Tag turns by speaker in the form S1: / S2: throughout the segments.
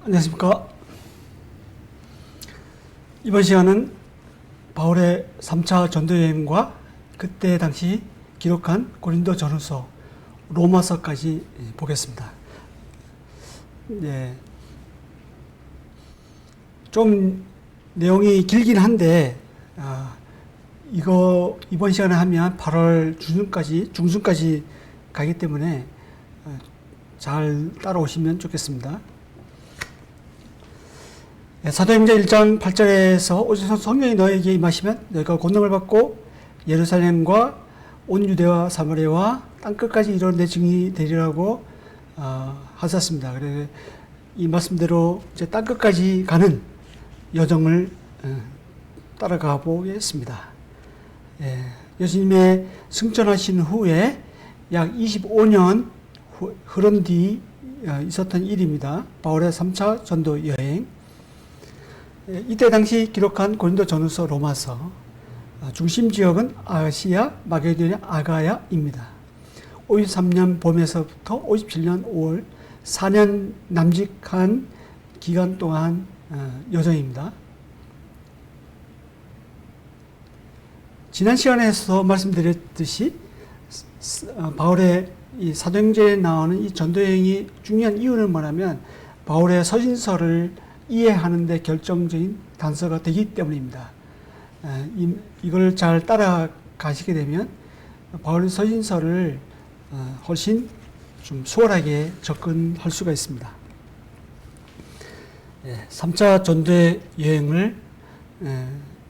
S1: 안녕하십니까. 이번 시간은 바울의 3차 전도여행과 그때 당시 기록한 고린도 전후서, 로마서까지 보겠습니다. 네. 좀 내용이 길긴 한데, 이번 시간에 하면 8월 중순까지 가기 때문에 잘 따라오시면 좋겠습니다. 사도행전 1장 8절에서 오직 성령이 너에게 임하시면 너희가 권능을 받고 예루살렘과 온 유대와 사마리아와 땅끝까지 이르러 내 증인이 되리라고 하셨습니다. 그래서 이 말씀대로 이제 땅끝까지 가는 여정을 따라가 보겠습니다. 예수님의 승천하신 후에 약 25년 흐른 뒤 있었던 일입니다. 바울의 3차 전도 여행. 이때 당시 기록한 고린도 전후서, 로마서, 중심 지역은 아시아, 마게도냐, 아가야입니다. 53년 봄에서부터 57년 5월 4년 남짓한 기간 동안 여정입니다. 지난 시간에서 말씀드렸듯이 바울의 이 사도행전에 나오는 이 전도여행이 중요한 이유는 뭐냐면 바울의 서신서를 이해하는 데 결정적인 단서가 되기 때문입니다. 이걸 잘 따라가시게 되면 바울의 서신서를 훨씬 좀 수월하게 접근할 수가 있습니다. 3차 전도의 여행을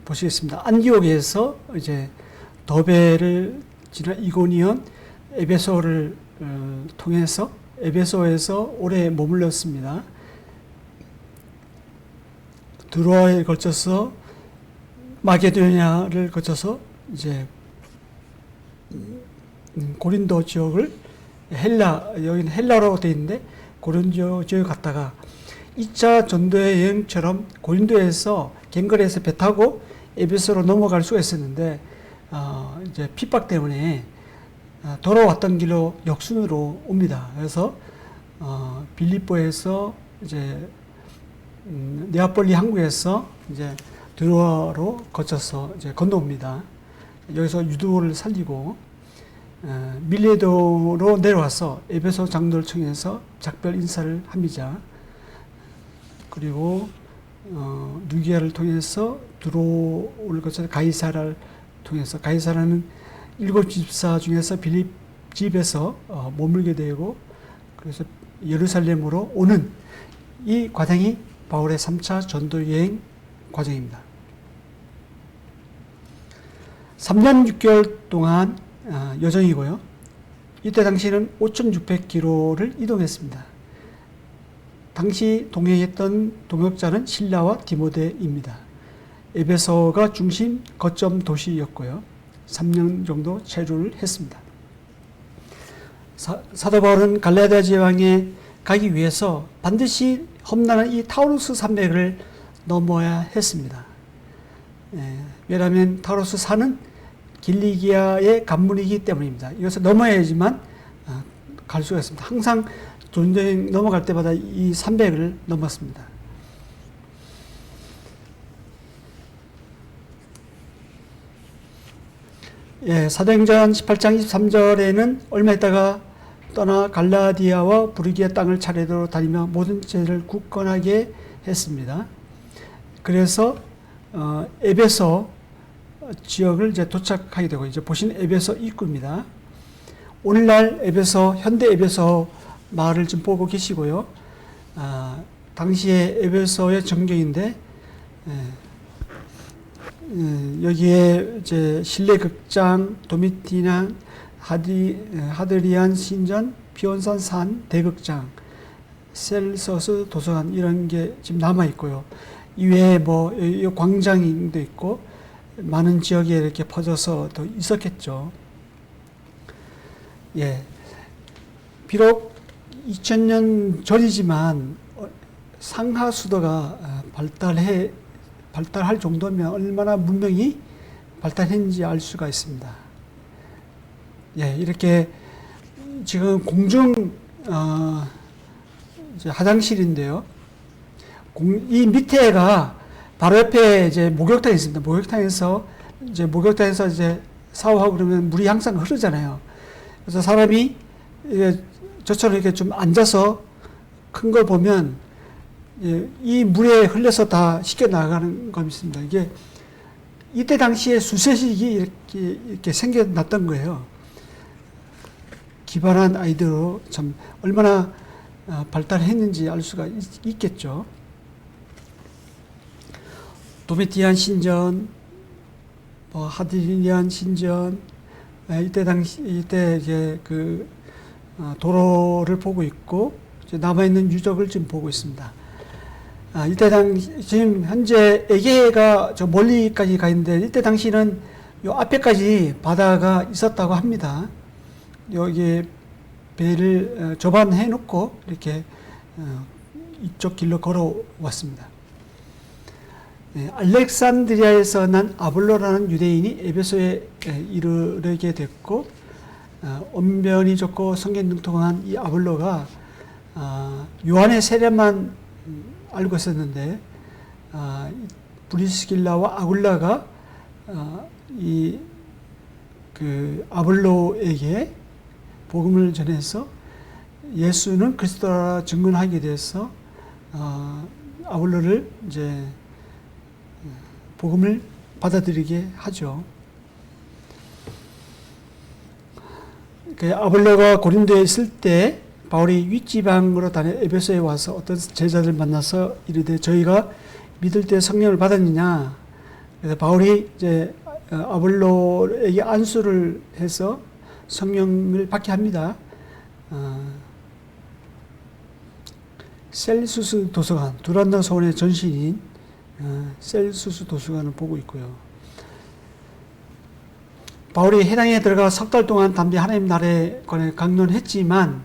S1: 보시겠습니다. 안디옥에서 이제 더베를 지나 이고니온, 에베소를 통해서 에베소에서 오래 머물렀습니다. 드로아에 걸쳐서 마게도냐를 거쳐서 이제 고린도 지역을 여기는 헬라로 되어 있는데 고린도 지역에 갔다가 2차 전도의 여행처럼 고린도에서 갱거리에서 배 타고 에베소로 넘어갈 수가 있었는데 이제 핍박 때문에 돌아왔던 길로 역순으로 옵니다. 그래서 빌립보에서 이제 네아폴리 항구에서 이제 드로아로 거쳐서 이제 건너옵니다. 여기서 유도를 살리고 밀레도로 내려와서 에베소 장로를 청해서 작별 인사를 합니다. 그리고 누기아를 통해서 드로를 거쳐서 가이사라를 통해서, 가이사라는 7 집사 중에서 빌립 집에서 머물게 되고, 그래서 예루살렘으로 오는 이 과정이 바울의 3차 전도 여행 과정입니다. 3년 6개월 동안 여정이고요. 이때 당시는 5,600km를 이동했습니다. 당시 동행했던 동역자는 실라와 디모데입니다. 에베소가 중심 거점 도시였고요. 3년 정도 체류를 했습니다. 사도 바울은 갈라디아 지방에 가기 위해서 반드시 험난한 이 타우루스 산맥을 넘어야 했습니다. 왜냐하면 타우루스 산은 길리기아의 관문이기 때문입니다. 이것을 넘어야지만 갈 수가 있습니다. 항상 전도여행 넘어갈 때마다 이 산맥을 넘었습니다. 사도행전 18장 23절에는 얼마 있다가 떠나 갈라디아와 부르기아 땅을 차례대로 다니며 모든 죄를 굳건하게 했습니다. 그래서 에베소 지역을 이제 도착하게 되고, 이제 보시는 에베소 입구입니다. 오늘날 에베소, 현대 에베소 마을을 좀 보고 계시고요. 당시에 에베소의 전경인데, 여기에 이제 실내 극장, 도미티난, 하드리안 신전, 비온산 산 대극장, 셀서스 도서관, 이런 게 지금 남아 있고요. 이외에 뭐 광장도 있고 많은 지역에 이렇게 퍼져서 또 있었겠죠. 비록 2000년 전이지만 상하 수도가 발달할 정도면 얼마나 문명이 발달했는지 알 수가 있습니다. 이렇게 지금 공중 이제 화장실인데요. 이 밑에가 바로 옆에 이제 목욕탕이 있습니다. 목욕탕에서 이제 샤워하고 그러면 물이 항상 흐르잖아요. 그래서 사람이 이게 저처럼 이렇게 좀 앉아서 큰 걸 보면 이 물에 흘려서 다 씻겨 나가는 겁니다. 이게 이때 당시에 수세식이 이렇게 생겨났던 거예요. 기발한 아이디어로 참 얼마나 발달했는지 알 수가 있겠죠. 도미티안 신전, 하드리니안 신전, 이때 이제 그 도로를 보고 있고 남아 있는 유적을 지금 보고 있습니다. 지금 현재 에게해가 저 멀리까지 가 있는데 이때 당시는 요 앞에까지 바다가 있었다고 합니다. 여기 배를 조반해 놓고 이렇게 이쪽 길로 걸어왔습니다. 알렉산드리아에서 난 아볼로라는 유대인이 에베소에 이르게 됐고, 언변이 좋고 성경 능통한 이 아볼로가 요한의 세례만 알고 있었는데, 브리스길라와 아굴라가 그 아볼로에게 복음을 전해서 예수는 그리스도라 증언하게 돼서 아볼로를 이제 복음을 받아들이게 하죠. 그 아볼로가 고린도에 있을 때 바울이 윗지방으로 다녀 에베소에 와서 어떤 제자들 만나서 이르되 저희가 믿을 때 성령을 받았느냐. 그래서 바울이 이제 아볼로에게 안수를 해서 성령을 받게 합니다. 셀수스 도서관, 두란노 소원의 전신인 셀수스 도서관을 보고 있고요. 바울이 해당에 들어가 석 달 동안 담대 하나님 나라에 관해 강론했지만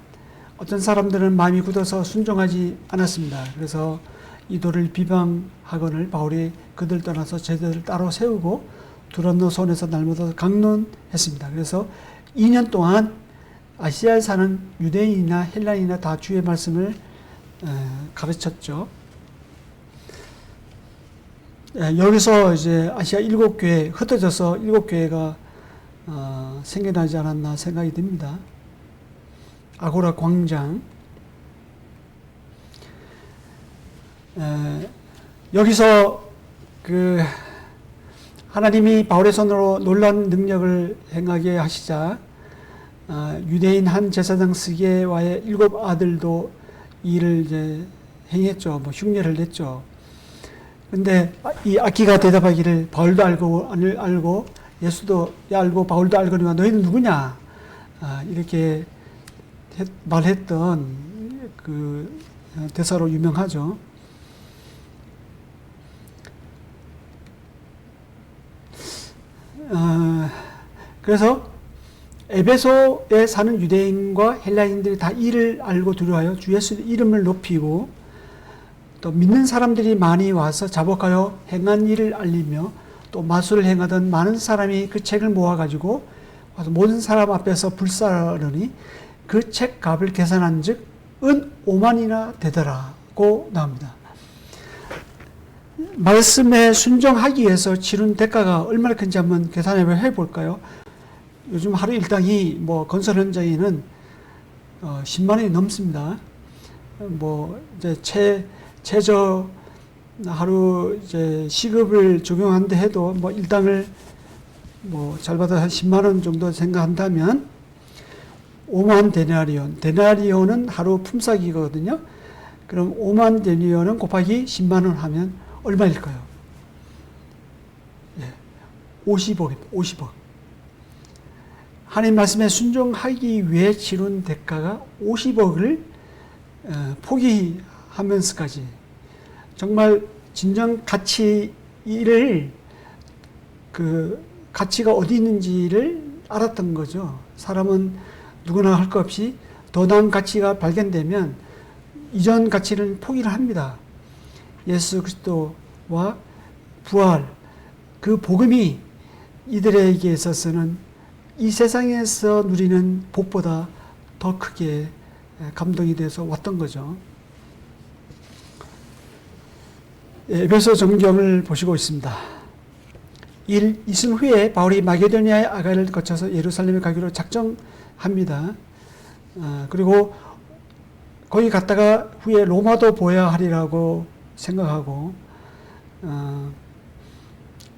S1: 어떤 사람들은 마음이 굳어서 순종하지 않았습니다. 그래서 이도를 비방하거늘 바울이 그들 떠나서 제자들을 따로 세우고 두란노 소원에서 날마다 강론했습니다. 그래서 2년 동안 아시아에 사는 유대인이나 헬라인이나 다 주의 말씀을 가르쳤죠. 여기서 이제 아시아 7교회 흩어져서 7교회가 생겨나지 않았나 생각이 듭니다. 아고라 광장. 여기서 그 하나님이 바울의 손으로 놀라운 능력을 행하게 하시자 유대인 한 제사장 스게와의 7 아들도 일을 이제 행했죠. 흉내를 냈죠. 근데 이 아키가 대답하기를 바울도 알고 예수도 알고 바울도 알거니와 너희는 누구냐? 이렇게 말했던 그 대사로 유명하죠. 그래서 에베소에 사는 유대인과 헬라인들이 다 이를 알고 두려워하여 주 예수 이름을 높이고 또 믿는 사람들이 많이 와서 자복하여 행한 일을 알리며 또 마술을 행하던 많은 사람이 그 책을 모아가지고 와서 모든 사람 앞에서 불사르니 그 책 값을 계산한 즉 은 5만이나 되더라고 나옵니다. 말씀에 순종하기 위해서 치른 대가가 얼마나 큰지 한번 계산을 해볼까요? 요즘 하루 일당이 건설 현장에는 10만 원이 넘습니다. 이제 최저 하루 이제 시급을 적용한다 해도 일당을 잘 받아 한 10만 원 정도 생각한다면 5만 데나리온. 데나리온은 하루 품삯이거든요. 그럼 5만 데나리온은 곱하기 10만 원 하면 얼마일까요? 50억입니다. 50억. 하나님 말씀에 순종하기 위해 치른 대가가 50억을 포기하면서까지 정말 진정 가치를 그 가치가 어디 있는지를 알았던 거죠. 사람은 누구나 할 것 없이 더 나은 가치가 발견되면 이전 가치를 포기를 합니다. 예수 그리스도와 부활, 그 복음이 이들에게 있어서는 이 세상에서 누리는 복보다 더 크게 감동이 돼서 왔던 거죠. 에베소 전경을 보시고 있습니다. 이승 후에 바울이 마게도니아의 아가를 거쳐서 예루살렘에 가기로 작정합니다. 그리고 거기 갔다가 후에 로마도 보아야 하리라고 생각하고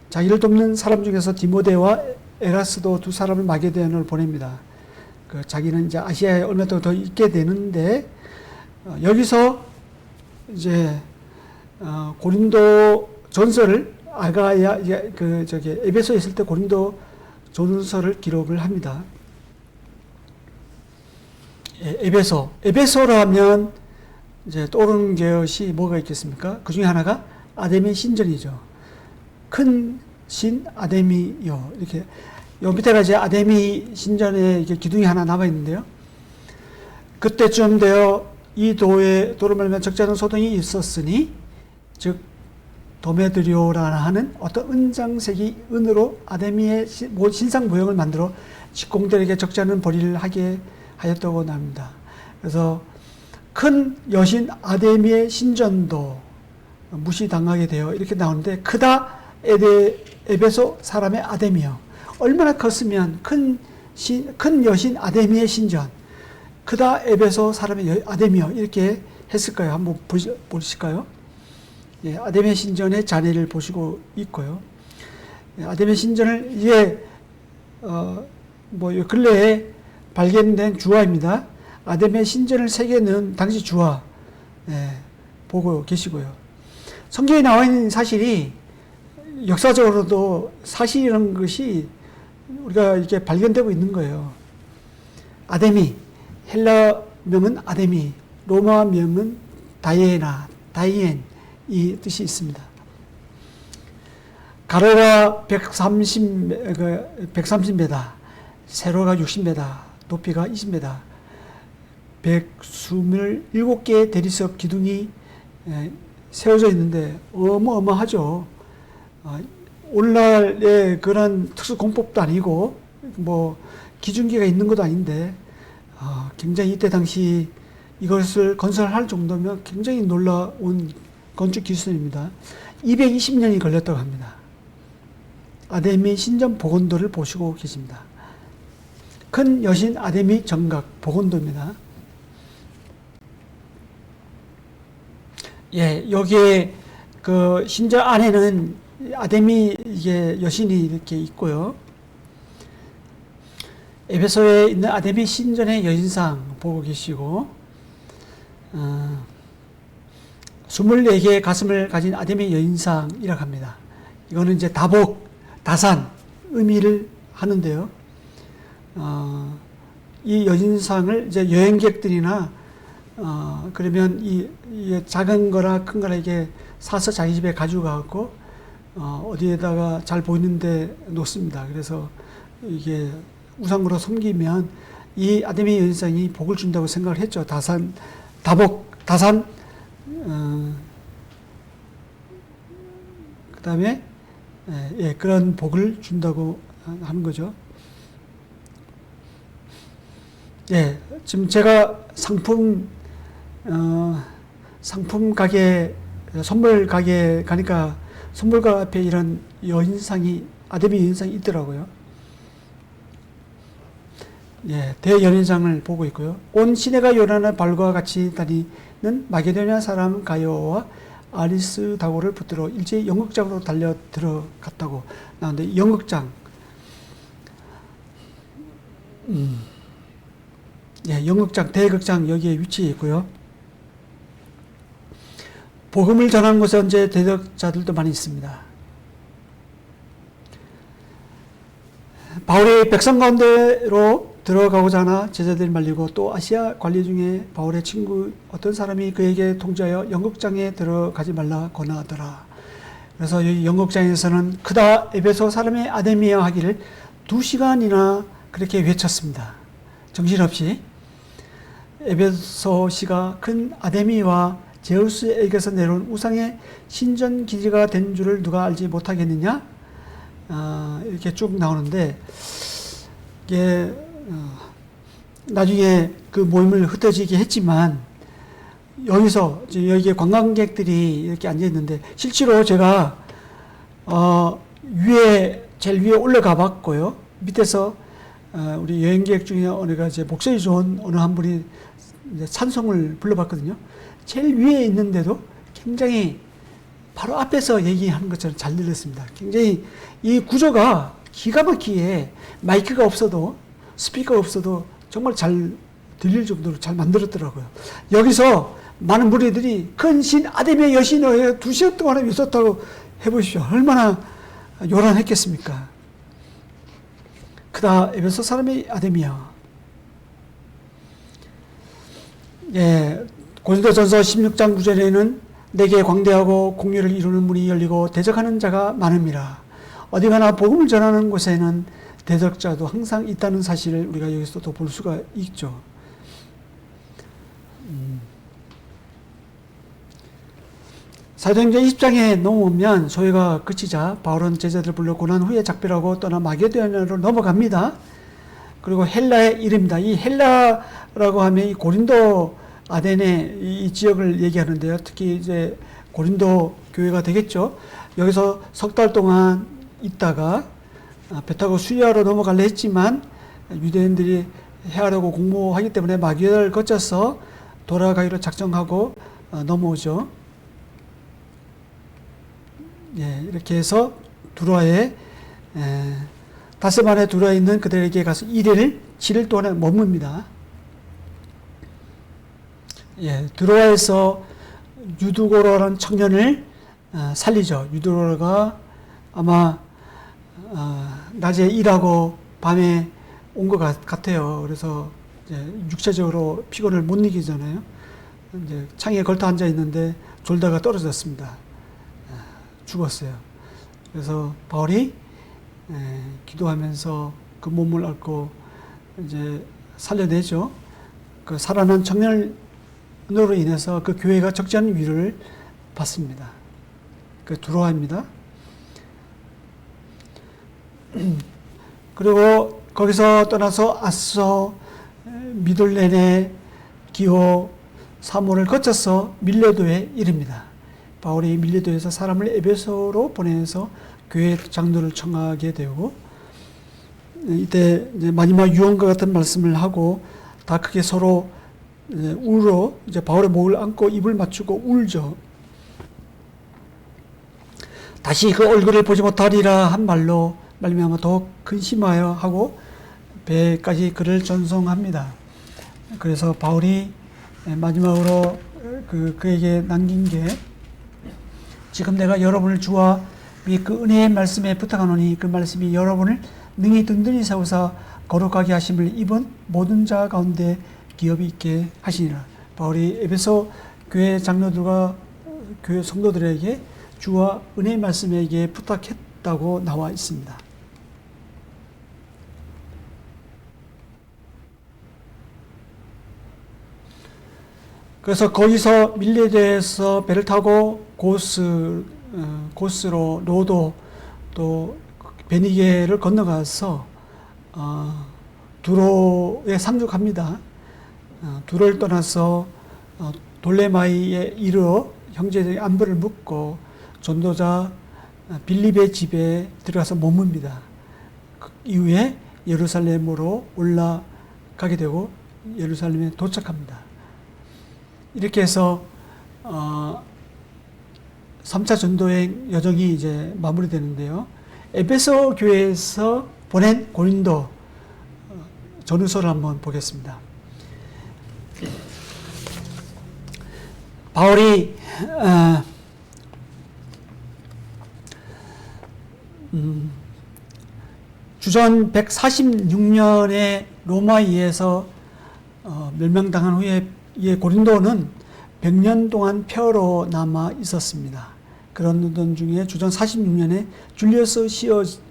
S1: 자기를 돕는 사람 중에서 디모데와 에라스도 두 사람을 마게도니아로 보냅니다. 자기는 이제 아시아에 얼마 더 있게 되는데 여기서 이제 고린도 전서를 아가야 에베소에 있을 때 고린도 전서를 기록을 합니다. 에베소로 하면 이제 떠오르는 것이 뭐가 있겠습니까? 그 중에 하나가 아데미 신전이죠. 큰 신 아데미요. 이렇게 요 밑에가 이제 아데미 신전의 기둥이 하나 남아 있는데요. 그때쯤 되어 이 도로 말미암아 적지 않은 소동이 있었으니, 즉 도메드리오라 하는 어떤 은장색이 은으로 아데미의 신상 모형을 만들어 직공들에게 적지 않은 벌이를 하게 하였다고 합니다. 그래서 큰 여신 아데미의 신전도 무시당하게 되어 이렇게 나오는데, 크다 에베소 사람의 아데미요. 얼마나 컸으면 큰 여신 아데미의 신전, 크다 에베소 사람의 아데미요, 이렇게 했을까요? 한번 보실까요? 예, 아데미 신전의 잔해를 보시고 있고요. 예, 아데미 신전을 이제 근래에 발견된 주화입니다. 아데미 신전을 새겨는 당시 주화, 예, 보고 계시고요. 성경에 나와 있는 사실이 역사적으로도 사실이라는 것이 우리가 이렇게 발견되고 있는 거예요. 아데미, 헬라 명은 아데미, 로마 명은 다이엔 이 뜻이 있습니다. 가로가 130m, 세로가 60m, 높이가 20m, 127개의 대리석 기둥이 세워져 있는데 어마어마하죠. 오늘날의 그런 특수 공법도 아니고 기준기가 있는 것도 아닌데 굉장히 이때 당시 이것을 건설할 정도면 굉장히 놀라운 건축 기술입니다. 220년이 걸렸다고 합니다. 아데미 신전 복원도를 보시고 계십니다. 큰 여신 아데미 정각 복원도입니다. 예, 여기에 그 신전 안에는 아데미 여신이 이렇게 있고요. 에베소에 있는 아데미 신전의 여신상 보고 계시고, 24개의 가슴을 가진 아데미 여인상이라고 합니다. 이거는 이제 다산 의미를 하는데요. 이 여인상을 이제 여행객들이나 그러면 이 작은 거나 큰 거나 이게 사서 자기 집에 가져가고 어디에다가 잘 보이는데 놓습니다. 그래서 이게 우상으로 섬기면 이 아데미 여인상이 복을 준다고 생각을 했죠. 다산 그 다음에 그런 복을 준다고 하는 거죠. 예, 지금 제가 상품 가게, 선물 가게 가니까 선물가 앞에 이런 아데미 여인상이 있더라고요. 예, 대연인상을 보고 있고요. 온 시내가 요란한 발과 같이 다니는 마게도냐 사람 가요와 아리스다고를 붙들어 일제히 연극장으로 달려 들어갔다고 나오는데, 연극장, 예, 연극장, 대극장 여기에 위치해 있고요. 복음을 전하는 곳에 언제 대적자들도 많이 있습니다. 바울이 백성 가운데로 들어가고자 하나 제자들이 말리고, 또 아시아 관리 중에 바울의 친구 어떤 사람이 그에게 통지하여 연극장에 들어가지 말라 권하더라. 그래서 이 연극장에서는 크다 에베소 사람의 아데미여 하기를 2시간이나 그렇게 외쳤습니다. 정신없이. 에베소시가 큰 아데미와 제우스에게서 내려온 우상의 신전 기지가 된 줄을 누가 알지 못하겠느냐? 이렇게 쭉 나오는데, 이게 나중에 그 모임을 흩어지게 했지만, 여기서 여기에 관광객들이 이렇게 앉아 있는데 실제로 제가 제일 위에 올라가 봤고요. 밑에서 우리 여행객 중에 어느가 이제 목소리 좋은 어느 한 분이 이제 찬송을 불러봤거든요. 제일 위에 있는데도 굉장히 바로 앞에서 얘기하는 것처럼 잘 들렸습니다. 굉장히 이 구조가 기가 막히게 마이크가 없어도 스피커가 없어도 정말 잘 들릴 정도로 잘 만들었더라고요. 여기서 많은 무리들이 큰 신 아데미의 여신을 2시간 동안 있었다고 해보십시오. 얼마나 요란했겠습니까? 그다 에베소 사람이 아데미야. 예, 고린도전서 16장 9절에는 내게 광대하고 공의를 이루는 문이 열리고 대적하는 자가 많음이라. 어디 가나 복음을 전하는 곳에는 대적자도 항상 있다는 사실을 우리가 여기서 또 볼 수가 있죠. 사도행전 20장에 넘어오면 소요가 그치자 바울은 제자들을 불러 고난 후에 작별하고 떠나 마게도냐로 넘어갑니다. 그리고 헬라의 이름입니다. 이 헬라라고 하면 이 고린도 아덴의 이 지역을 얘기하는데요. 특히 이제 고린도 교회가 되겠죠. 여기서 석 달 동안 있다가 배 타고 수리아로 넘어가려 했지만 유대인들이 해하려고 공모하기 때문에 마게도를 거쳐서 돌아가기로 작정하고 넘어오죠. 예, 이렇게 해서 두로아에 다스반에 두로아에 있는 그들에게 가서 7일 동안 머뭅니다. 예, 두로아에서 유두고라는 청년을 살리죠. 유두고라가 아마 낮에 일하고 밤에 온 것 같아요. 그래서 이제 육체적으로 피곤을 못 이기잖아요. 이제 창에 걸터 앉아 있는데 졸다가 떨어졌습니다. 죽었어요. 그래서 바울이 기도하면서 그 몸을 앓고 이제 살려내죠. 그 살아난 청년으로 인해서 그 교회가 적지 않은 위로를 받습니다. 그 두로아입니다. 그리고 거기서 떠나서 아소, 미돌레네, 기호, 사모를 거쳐서 밀레도에 이릅니다. 바울이 밀레도에서 사람을 에베소로 보내서 교회 장로를 청하게 되고, 이때 이제 마지막 유언과 같은 말씀을 하고 다 크게 서로 울어 이제 바울의 목을 안고 입을 맞추고 울죠. 다시 그 얼굴을 보지 못하리라 한 말로 말미암아 더욱 근심하여 하고 배까지 그를 전송합니다. 그래서 바울이 마지막으로 그에게 남긴 게 지금 내가 여러분을 주와 그 은혜의 말씀에 부탁하노니 그 말씀이 여러분을 능히 든든히 세우사 거룩하게 하심을 입은 모든 자 가운데 기업이 있게 하시니라. 바울이 에베소 교회 장로들과 교회 성도들에게 주와 은혜의 말씀에게 부탁했다고 나와 있습니다. 그래서 거기서 밀레도에서 배를 타고 고스로 로도 또 베니게를 건너가서 두로에 상륙합니다. 두로를 떠나서 돌레마이에 이르러 형제들의 안부를 묻고 전도자 빌립의 집에 들어가서 머뭅니다. 그 이후에 예루살렘으로 올라가게 되고 예루살렘에 도착합니다. 이렇게 해서 3차 전도행 여정이 이제 마무리되는데요. 에베소 교회에서 보낸 고린도 전후서를 한번 보겠습니다. 바울이 주전 146년에 로마에 의해서 멸망당한 후에 고린도는 100년 동안 폐허로 남아 있었습니다. 그런 중에 주전 46년에 줄리어스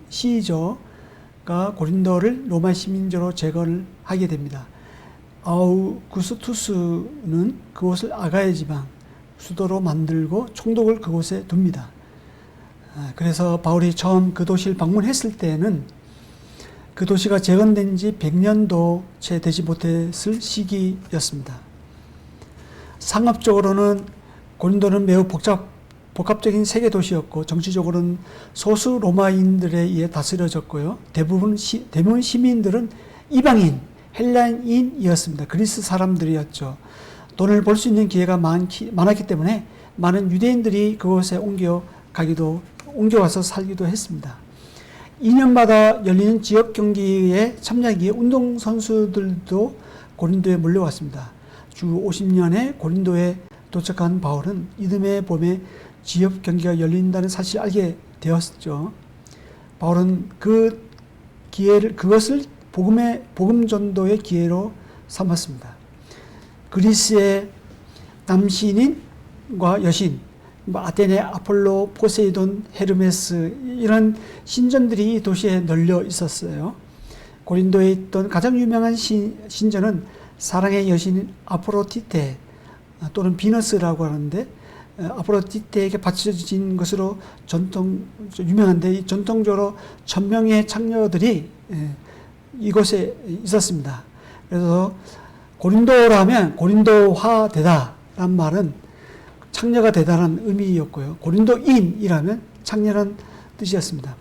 S1: 시저가 고린도를 로마 시민조로 제거를 하게 됩니다. 아우구스투스는 그곳을 아가야 지방 수도로 만들고 총독을 그곳에 둡니다. 그래서 바울이 처음 그 도시를 방문했을 때는 그 도시가 재건된 지 100년도 채 되지 못했을 시기였습니다. 상업적으로는 고린도는 매우 복합적인 세계 도시였고, 정치적으로는 소수 로마인들에 의해 다스려졌고요. 대부분 시민들은 이방인, 헬라인이었습니다. 그리스 사람들이었죠. 돈을 벌 수 있는 기회가 많았기 때문에 많은 유대인들이 그곳에 옮겨와서 살기도 했습니다. 2년마다 열리는 지역 경기에 참여하기 위해 운동선수들도 고린도에 몰려왔습니다. 주 50년에 고린도에 도착한 바울은 이듬해 봄에 지역 경기가 열린다는 사실을 알게 되었죠. 바울은 그것을 복음 전도의 기회로 삼았습니다. 그리스의 남신인과 여신, 아테네, 아폴로, 포세이돈, 헤르메스 이런 신전들이 이 도시에 널려 있었어요. 고린도에 있던 가장 유명한 신전은 사랑의 여신 아프로디테 또는 비너스라고 하는데, 아프로디테에게 바쳐진 것으로 유명한데, 전통적으로 1000명의 창녀들이 이곳에 있었습니다. 그래서 고린도라면 고린도화되다란 말은 창녀가 되다라는 의미였고요. 고린도인이라면 창녀라는 뜻이었습니다.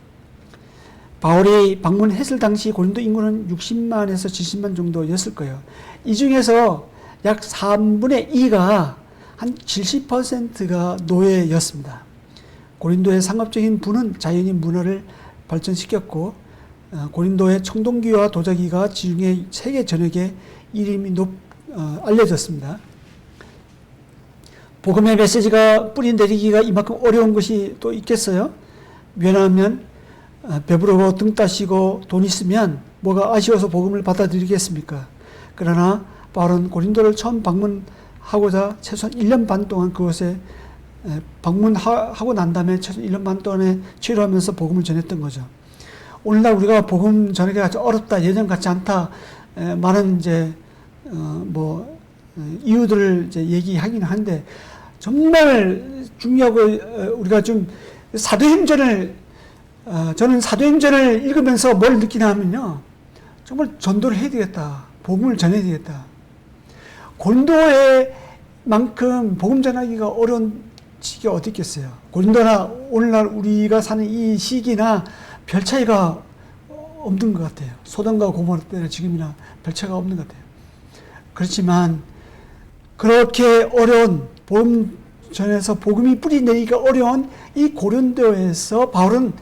S1: 바울이 방문했을 당시 고린도 인구는 60만에서 70만 정도였을 거예요. 이 중에서 약 3분의 2가 한 70%가 노예였습니다. 고린도의 상업적인 부는 자연히 문화를 발전시켰고, 고린도의 청동기와 도자기가 지중해 세계 전역에 이름이 알려졌습니다. 복음의 메시지가 뿌리 내리기가 이만큼 어려운 것이 또 있겠어요? 왜냐하면 배부르고 등 따시고 돈 있으면 뭐가 아쉬워서 복음을 받아들이겠습니까? 그러나 바울은 고린도를 처음 방문하고자 최소한 1년 반 동안 그곳에 방문하고 난 다음에 최소한 1년 반 동안에 치료하면서 복음을 전했던 거죠. 오늘날 우리가 복음 전하기가 아주 어렵다, 예전 같지 않다, 많은 이유들을 얘기하긴 한데, 정말 중요하고, 우리가 좀 저는 사도행전을 읽으면서 뭘 느끼나 하면요, 정말 전도를 해야 되겠다, 복음을 전해야 되겠다. 고린도에 만큼 복음 전하기가 어려운 시기가 어디 있겠어요. 고린도나 오늘날 우리가 사는 이 시기나 별 차이가 없는 것 같아요. 소돔과 고모라 때나 지금이나 별 차이가 없는 것 같아요. 그렇지만 그렇게 어려운 복음 전에서 복음이 뿌리 내리기가 어려운 이 고린도에서 바울은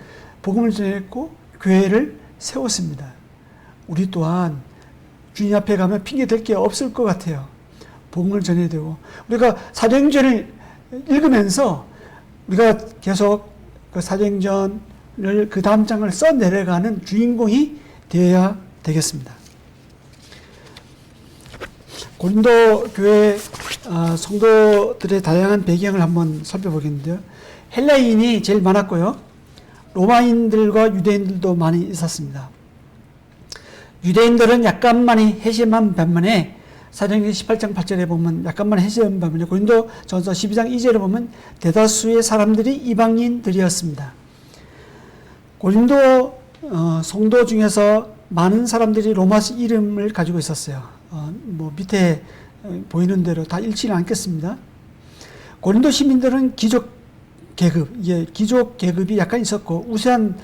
S1: 복음을 전했고 교회를 세웠습니다. 우리 또한 주님 앞에 가면 핑계 댈 게 없을 것 같아요. 복음을 전해야 되고, 우리가 사도행전을 읽으면서 우리가 계속 그 사도행전을 그 다음 장을 써 내려가는 주인공이 되어야 되겠습니다. 고린도 교회 성도들의 다양한 배경을 한번 살펴보겠는데요. 헬라인이 제일 많았고요. 로마인들과 유대인들도 많이 있었습니다. 유대인들은 약간만이 회심한 반면에 사도행전 18장 8절에 보면 약간만 회심한 반면에 고린도 전서 12장 2절에 보면 대다수의 사람들이 이방인들이었습니다. 고린도 성도 중에서 많은 사람들이 로마식 이름을 가지고 있었어요. 밑에 보이는 대로 다 읽지는 않겠습니다. 고린도 시민들은 귀족 계급이 약간 있었고, 우세한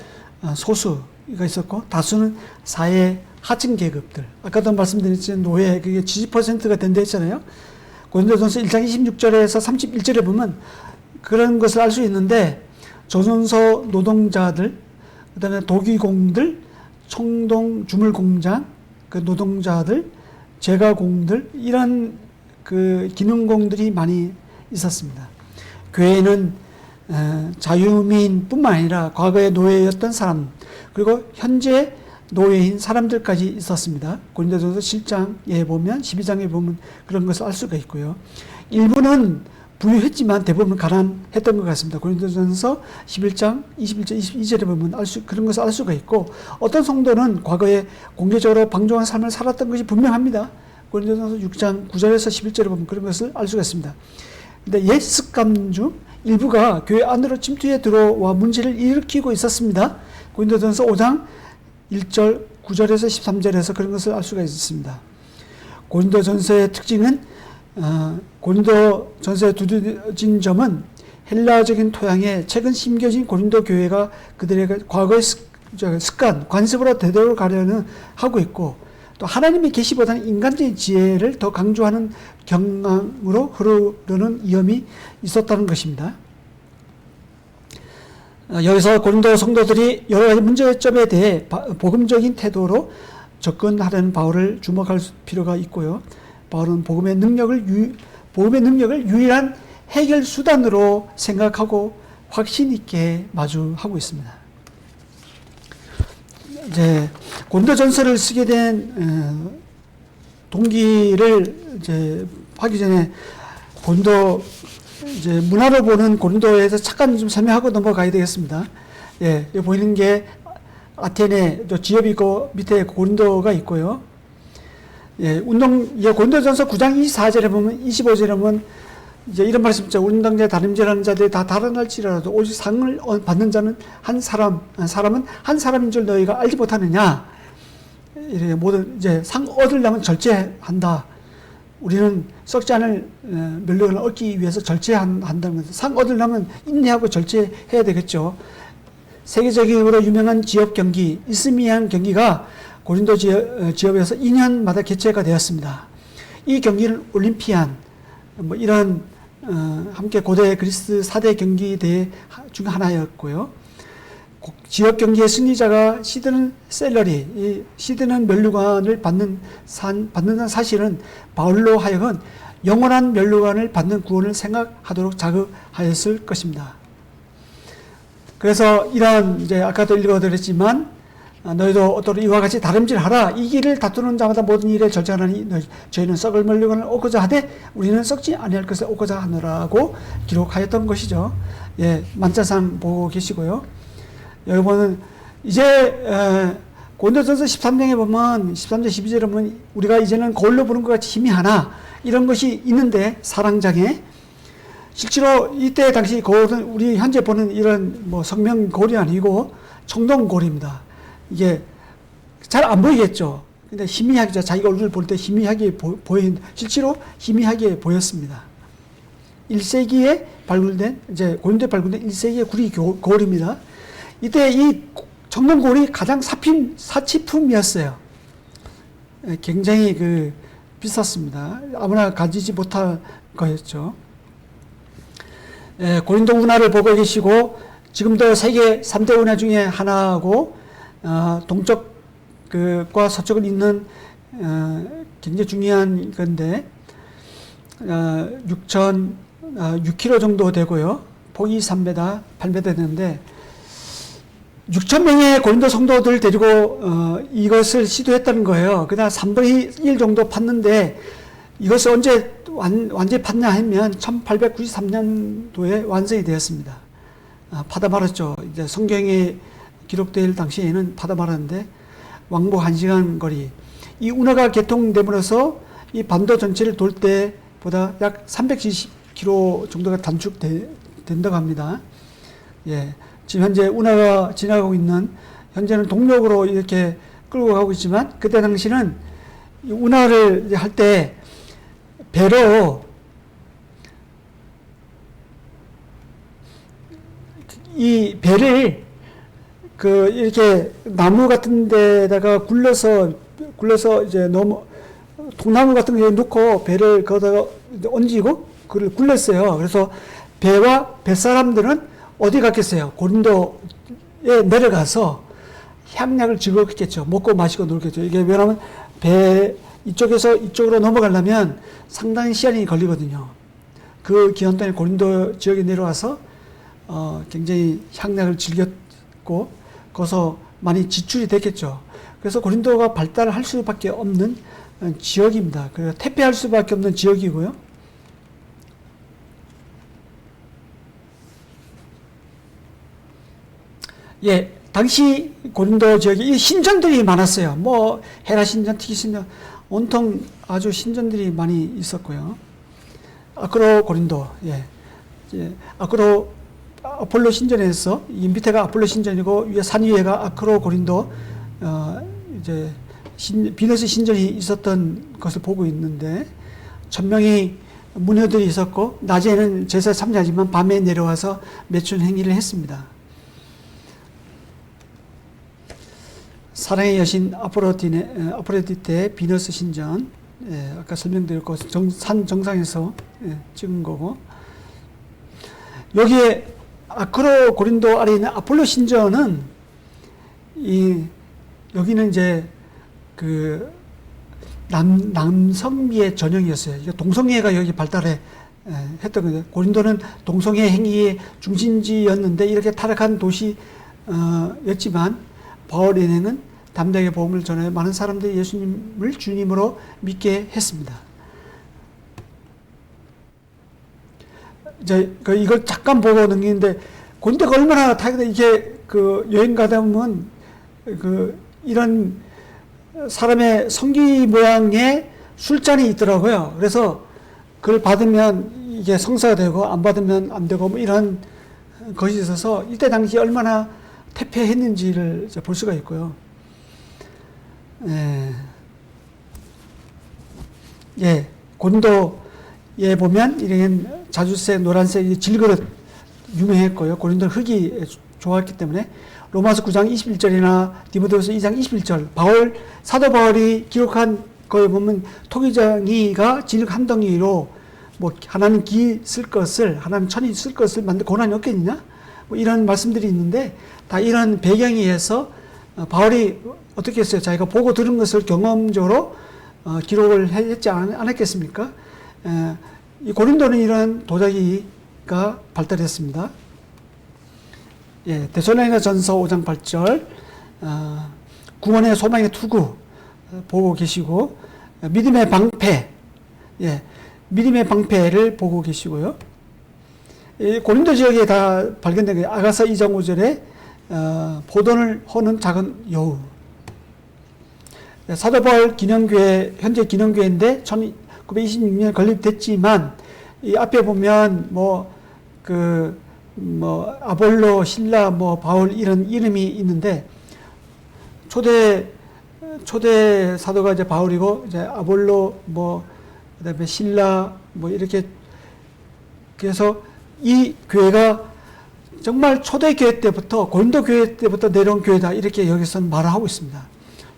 S1: 소수가 있었고, 다수는 사회 하층 계급들. 아까도 말씀드렸지만 노예, 그게 70%가 된다 했잖아요. 고린도전서 1장 26절에서 31절에 보면 그런 것을 알 수 있는데, 조선소 노동자들, 그 다음에 도기공들, 청동 주물공장, 그 노동자들, 제가공들, 이런 그 기능공들이 많이 있었습니다. 교회는 자유민뿐만 아니라 과거에 노예였던 사람, 그리고 현재 노예인 사람들까지 있었습니다. 고린도전서 7장에 보면, 12장에 보면 그런 것을 알 수가 있고요. 일부는 부유했지만 대부분 가난했던 것 같습니다. 고린도전서 11장 21절 22절에 보면 그런 것을 알 수가 있고, 어떤 성도는 과거에 공개적으로 방종한 삶을 살았던 것이 분명합니다. 고린도전서 6장 9절에서 11절에 보면 그런 것을 알 수가 있습니다. 근데 옛 습관 중 일부가 교회 안으로 침투해 들어와 문제를 일으키고 있었습니다. 고린도전서 5장 1절 9절에서 13절에서 그런 것을 알 수가 있습니다. 고린도전서의 특징은 고린도 전서에 두드러진 점은 헬라적인 토양에 최근 심겨진 고린도 교회가 그들의 과거의 습관, 관습으로 되돌아가려는 하고 있고, 또 하나님의 계시보다는 인간적인 지혜를 더 강조하는 경향으로 흐르는 위험이 있었다는 것입니다. 여기서 고린도 성도들이 여러 가지 문제점에 대해 복음적인 태도로 접근하려는 바울을 주목할 필요가 있고요. 바울은 복음의 능력을 유일한 해결 수단으로 생각하고 확신 있게 마주하고 있습니다. 이제 고린도전서를 쓰게 된 동기를 이제 하기 전에 고린도 이제 문화로 보는 고린도에서 잠깐 좀 설명하고 넘어가야 되겠습니다. 예, 여기 보이는 게 아테네 지역이고 밑에 고린도가 있고요. 예, 고린도전서 9장 24절에 보면 25절에 보면 이제 이런 말씀 있죠. 운동자 다름질하는 자들이 다 달아날지라도 오직 상을 받는 자는 사람은 한 사람인 줄 너희가 알지 못하느냐. 이렇게 모든 이제 상 얻으려면 절제한다. 우리는 썩지 않을 멸류관을 얻기 위해서 절제한다는 것은 상 얻으려면 인내하고 절제해야 되겠죠. 세계적으로 유명한 지역 경기 이스미안 경기가 고린도 지역에서 2년마다 개최가 되었습니다. 이 경기는 올림피안 이런 함께 고대 그리스 4대 경기 대회 중 하나였고요. 지역 경기의 승리자가 시드는 셀러리, 이 시드는 면류관을 받는 사실은 바울로 하여금 영원한 면류관을 받는 구원을 생각하도록 자극하였을 것입니다. 그래서 이런 이제 아까도 읽어드렸지만 너희도 어떤 이와 같이 다름질하라. 이 길을 다투는 자마다 모든 일에 절제하나니 저희는 썩을 면류관을 얻고자 하되 우리는 썩지 아니할 것을 얻고자 하노라고 기록하였던 것이죠. 예, 만자상 보고 계시고요. 여기 보면 이제 고린도전서 13장에 보면 13절 12절에 보면 우리가 이제는 거울로 보는 것 같이 힘이 하나 이런 것이 있는데 사랑장에 실제로 이때 당시 거울은 우리 현재 보는 이런 뭐 성명 거울이 아니고 청동 거울입니다. 이게 잘 안 보이겠죠. 근데 희미하게 자기가 얼굴을 볼 때 희미하게 실제로 희미하게 보였습니다. 1세기에 발굴된 이제 고린도에 발굴된 1세기의 구리 거울입니다. 이때 이 청동 거울이 가장 사치품이었어요. 굉장히 비쌌습니다. 아무나 가지지 못할 거였죠. 고린도 운하를 보고 계시고 지금도 세계 3대 운하 중에 하나고 동쪽과 서쪽을 잇는 굉장히 중요한 건데 6km 정도 되고요. 폭이 3m, 8m 되는데 6,000명의 고린도 성도들 데리고 이것을 시도했다는 거예요. 그다음 3분의 1 정도 팠는데 이것을 언제 완전히 팠냐 하면 1893년도에 완성이 되었습니다. 파다 말았죠. 이제 성경에 기록될 당시에는 파다 말았는데 왕복 1시간 거리. 이 운하가 개통됨으로써 이 반도 전체를 돌 때보다 약 370km 정도가 단축된다고 합니다. 예. 지금 현재 운하가 지나가고 있는 현재는 동력으로 이렇게 끌고 가고 있지만 그때 당시는 운하를 할 때 배로 이 배를 이렇게 나무 같은 데다가 굴러서 이제 통나무 같은 거 놓고 배를 거기다가 얹고 그걸 굴렸어요. 그래서 배와 뱃사람들은 어디 갔겠어요? 고린도에 내려가서 향락을 즐겁겠죠. 먹고 마시고 놀겠죠. 이게 왜냐하면 배 이쪽에서 이쪽으로 넘어가려면 상당히 시간이 걸리거든요. 그 기간 동안 고린도 지역에 내려와서 굉장히 향락을 즐겼고 거기서 많이 지출이 됐겠죠. 그래서 고린도가 발달할 수밖에 없는 지역입니다. 그래서 퇴폐할 수밖에 없는 지역이고요. 예, 당시 고린도 지역에 이 신전들이 많았어요. 뭐 헤라 신전, 티기 신전, 온통 아주 신전들이 많이 있었고요. 아크로 고린도, 예, 아폴로 신전에서 이 밑에가 아폴로 신전이고 위에 산 위에가 아크로 고린도, 이제 비너스 신전이 있었던 것을 보고 있는데 천명의 문효들이 있었고 낮에는 제사에 참여하지만 밤에 내려와서 매춘 행위를 했습니다. 사랑의 여신 아프로디테 비너스 신전, 아까 설명드렸고 산 정상에서 찍은 거고, 여기에 아크로 고린도 아래에 있는 아폴로 신전은 여기는 이제 그 남성미의 전형이었어요. 동성애가 여기 발달해 했던 거죠. 고린도는 동성애 행위의 중심지였는데 이렇게 타락한 도시였지만 바울 일행은 담대하게 복음을 전하여 많은 사람들이 예수님을 주님으로 믿게 했습니다. 이제 이걸 잠깐 보고 넘기는데 고린도가 얼마나 이게 그 여행 가다 보면 이런 사람의 성기 모양의 술잔이 있더라고요. 그래서 그걸 받으면 이게 성사가 되고 안 받으면 안 되고 뭐 이런 것이 있어서 이때 당시 얼마나 태폐했는지를 볼 수가 있고요. 고린도에 보면 이런 자주색 노란색 질그릇 유명했고요. 고린도는 흙이 좋았기 때문에 로마서 9장 21절이나 디모데후서 2장 21절 사도 바울이 기록한 거에 보면 토기장이가 진흙 한 덩이로 뭐 하나님 하나님 천이 쓸 것을 만들 고난이 없겠느냐 뭐 이런 말씀들이 있는데 다 이런 배경에 의해서 바울이 어떻게 했어요? 자기가 보고 들은 것을 경험적으로 기록을 했지 않았겠습니까? 이 고린도는 이런 도자기가 발달했습니다. 데살로니가 전서 5장 8절 구원의 소망의 투구 보고 계시고 믿음의 방패 믿음의 방패를 보고 계시고요. 고린도 지역에 다 발견된 게 아가서 2장 5절에 포도를 허는 작은 여우. 사도 바울 기념교회 현재 기념교회인데 1926년에 건립됐지만 이 앞에 보면 아볼로, 신라, 바울 이런 이름이 있는데 초대 사도가 이제 바울이고 이제 아볼로 그다음에 신라 이렇게 그래서 이 교회가 정말 초대 교회 때부터 고린도 교회 때부터 내려온 교회다 이렇게 여기서는 말을 하고 있습니다.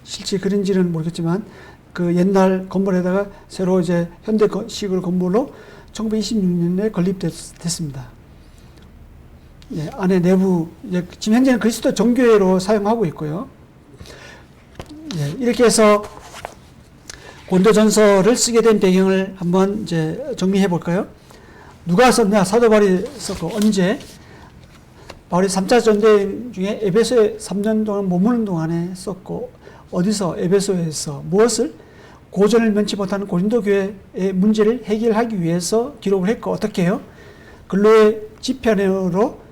S1: 실제 그런지는 모르겠지만 그 옛날 건물에다가 새로 이제 현대식으로 건물로 1926년에 건립됐습니다. 안에 내부 지금 현재는 그리스도 정교회로 사용하고 있고요. 이렇게 해서 고린도전서를 쓰게 된 배경을 한번 이제 정리해 볼까요? 누가 썼냐? 사도 바울이 썼고 언제? 바울이 3차 전쟁 중에 에베소에 3년 동안 머무는 동안에 썼고 어디서? 에베소에서 무엇을? 고전을 면치 못하는 고린도 교회의 문제를 해결하기 위해서 기록을 했고 어떻게 해요? 근로의 지편으로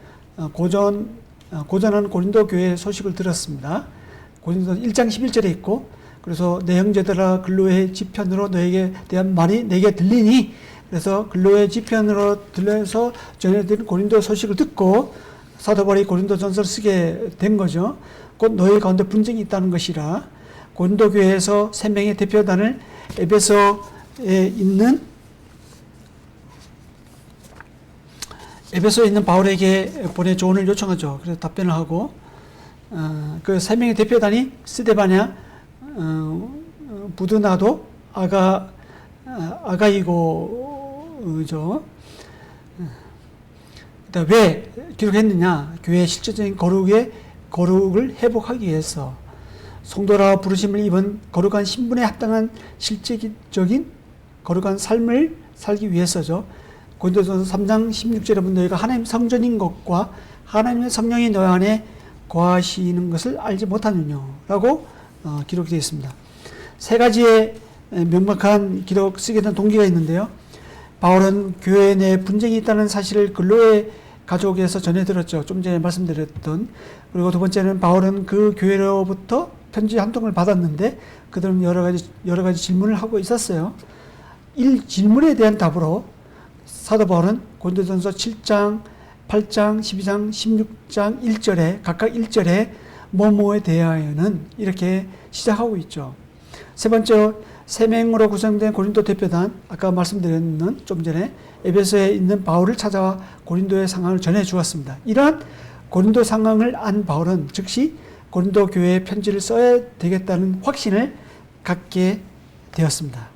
S1: 고전한 고린도 교회의 소식을 들었습니다. 고린도 1장 11절에 있고 그래서 내 형제들아 근로의 지편으로 너에게 대한 말이 내게 들리니 그래서 근로의 지편으로 들려서 전해드린 고린도 소식을 듣고 사도 바울이 고린도 전서를 쓰게 된 거죠. 곧 너희 가운데 분쟁이 있다는 것이라. 고린도 교회에서 3명의 대표단을 에베소에 있는 바울에게 보내 조언을 요청하죠. 그래서 답변을 하고 그 3명의 대표단이 스데바냐, 부드나도, 아가이고죠. 왜 기록했느냐? 교회의 실질적인 거룩을 회복하기 위해서 성도라 부르심을 입은 거룩한 신분에 합당한 실제적인 거룩한 삶을 살기 위해서죠. 고린도전서 3장 16절에 보면 너희가 하나님 성전인 것과 하나님의 성령이 너희 안에 거하시는 것을 알지 못하느냐 라고 기록되어 있습니다. 세 가지의 명백한 기록 쓰게 된 동기가 있는데요. 바울은 교회 내에 분쟁이 있다는 사실을 근로의 가족에서 전해 들었죠. 좀 전에 말씀드렸던. 그리고 두 번째는 바울은 그 교회로부터 편지 한 통을 받았는데 그들은 여러 가지 질문을 하고 있었어요. 질문에 대한 답으로 사도 바울은 고린도전서 7장, 8장, 12장, 16장 1절에 각각 1절에 뭐뭐에 대하여는 이렇게 시작하고 있죠. 세 번째 3명으로 구성된 고린도 대표단, 아까 말씀드렸는 좀 전에 에베소에 있는 바울을 찾아와 고린도의 상황을 전해 주었습니다. 이러한 고린도 상황을 안 바울은 즉시 고린도 교회에 편지를 써야 되겠다는 확신을 갖게 되었습니다.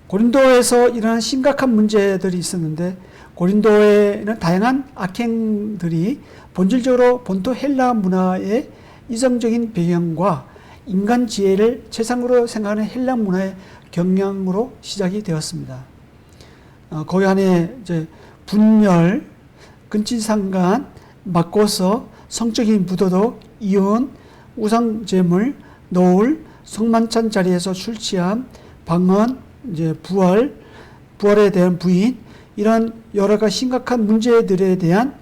S1: 고린도에서 이러한 심각한 문제들이 있었는데, 고린도에는 다양한 악행들이 본질적으로 본토 헬라 문화의 이성적인 배경과 인간 지혜를 최상으로 생각하는 헬라 문화의 경향으로 시작이 되었습니다. 거기 안에 이제 분열, 근친상간, 맞고서, 성적인 부도덕, 이혼, 우상제물, 노울, 성만찬 자리에서 술 취함, 방언, 이제 부활에 대한 부인, 이런 여러 가지 심각한 문제들에 대한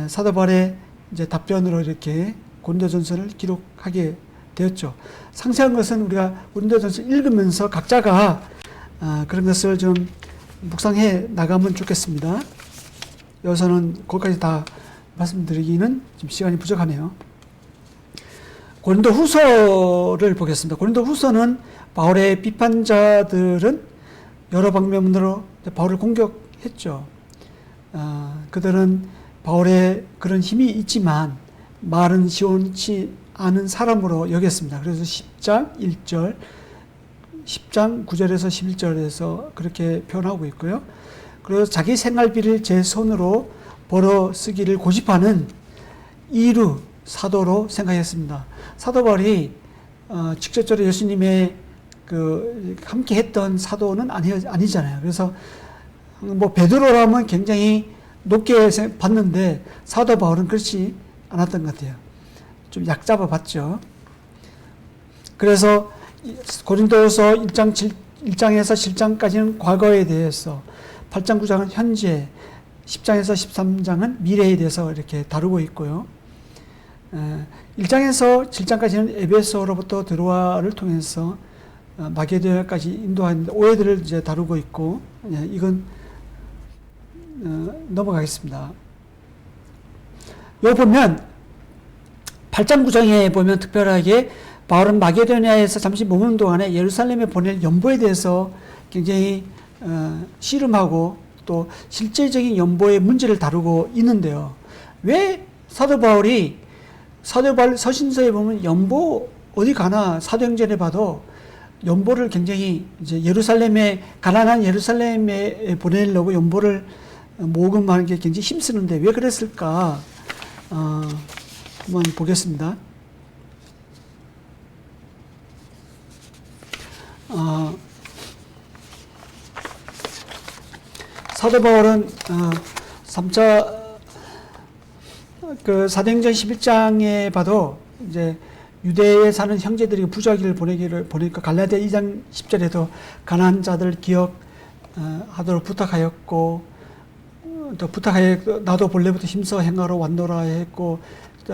S1: 사도 바울의 이제 답변으로 이렇게 고린도전서를 기록하게 되었죠. 상세한 것은 우리가 고린도전서 읽으면서 각자가 그런 것을 좀 묵상해 나가면 좋겠습니다. 여기서는 거기까지 다 말씀드리기는 좀 시간이 부족하네요. 고린도 후서를 보겠습니다. 고린도 후서는 바울의 비판자들은 여러 방면으로 바울을 공격했죠. 그들은 바울의 그런 힘이 있지만 말은 시원치 않은 사람으로 여겼습니다. 그래서 10장 1절, 10장 9절에서 11절에서 그렇게 표현하고 있고요. 그리고 자기 생활비를 제 손으로 벌어 쓰기를 고집하는 이루 사도로 생각했습니다. 사도 바울이 직접적으로 예수님의 함께 했던 사도는 아니잖아요. 그래서 뭐 베드로라면 굉장히 높게 봤는데 사도 바울은 그렇지 않았던 것 같아요. 좀 약 잡아봤죠. 그래서 고린도서 1장에서 7장까지는 과거에 대해서, 8장 9장은 현재, 10장에서 13장은 미래에 대해서 이렇게 다루고 있고요. 1장에서 7장까지는 에베소로부터 드로아를 통해서 마게도냐까지 인도하는데 오해들을 이제 다루고 있고, 이건 넘어가겠습니다. 여기 보면 8장 9장에 보면 특별하게 바울은 마게도냐에서 잠시 머무는 동안에 예루살렘에 보낼 연보에 대해서 굉장히 씨름하고 또 실제적인 연보의 문제를 다루고 있는데요. 왜 사도 바울 서신서에 보면 연보 어디 가나 사도행전에 봐도 연보를 굉장히 이제 가난한 예루살렘에 보내려고 연보를 모금하는 게 굉장히 힘쓰는데 왜 그랬을까? 한번 보겠습니다. 사도 바울은 3차 사도행전 11장에 봐도 이제 유대에 사는 형제들이 부자기를 보내니까 갈라디아 2장 10절에도 가난한 자들 기억하도록 부탁하였고, 또 나도 본래부터 힘써 행하러 왔노라 했고,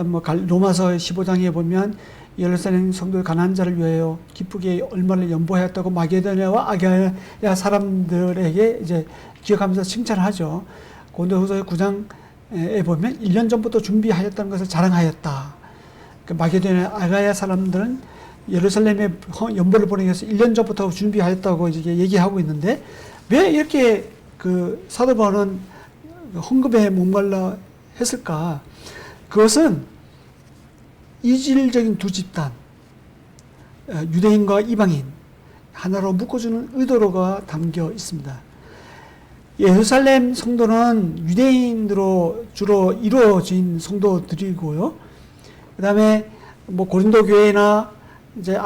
S1: 뭐 로마서 15장에 보면 예루살렘 성도 가난한 자를 위하여 기쁘게 얼마를 연보하였다고 마게도냐와 아가야 사람들에게 이제 기억하면서 칭찬을 하죠. 고린도후서 9장에 보면 1년 전부터 준비하였다는 것을 자랑하였다. 마게도냐 아가야 사람들은 예루살렘에 연보를 보내기 위해서 1년 전부터 준비하였다고 이제 얘기하고 있는데, 왜 이렇게 사도 바울은 헌금에 목말라 했을까? 그것은 이질적인 두 집단, 유대인과 이방인 하나로 묶어주는 의도가 담겨 있습니다. 예루살렘 성도는 유대인으로 주로 이루어진 성도들이고요. 그 다음에 뭐 고린도 교회나 이제